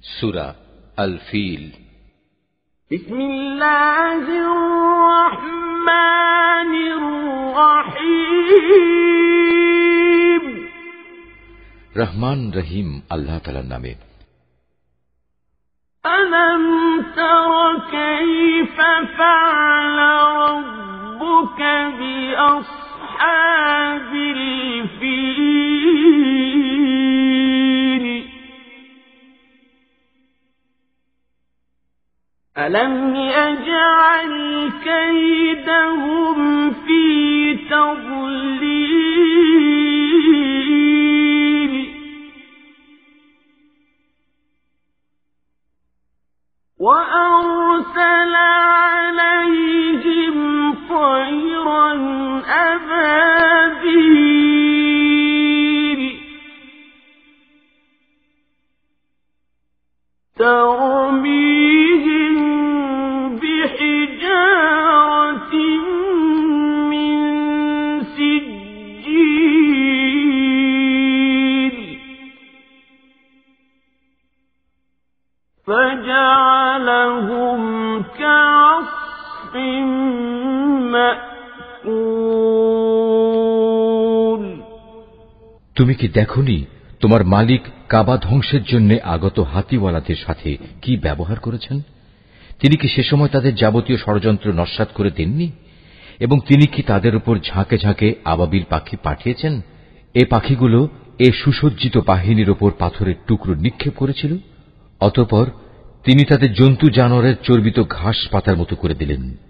সূরা আল ফিল। বিসমিল্লাহির রহমানির রহিম। রহমান রহিম আল্লাহ তাআলার নামে। আলম তারা কাইফা ফাআলা রাব্বুকা বিআসহাবিল ফিল। ألم يجعل كيدهم في تضليل وأرسل عليهم طيرا أبابيل ترميهم بحجارة من سجيل فجعلهم كعصف مأكول। তুমি কি দেখোনি তোমার মালিক কাবা ধ্বংসের জন্য আগত হাতিওয়ালাদের সাথে কি ব্যবহার করেছেন? তিনি কি সে সময় তাদের যাবতীয় ষড়যন্ত্র নস্যাৎ করে দেননি? এবং তিনি কি তাদের উপর ঝাঁকে ঝাঁকে আবাবিল পাখি পাঠিয়েছেন? এ পাখিগুলো এ সুসজ্জিত বাহিনীর ওপর পাথরের টুকরো নিক্ষেপ করেছিল। অতঃপর তিনি তাদের জন্তু জানোয়ারের চর্বিত ঘাস পাতার মতো করে দিলেন।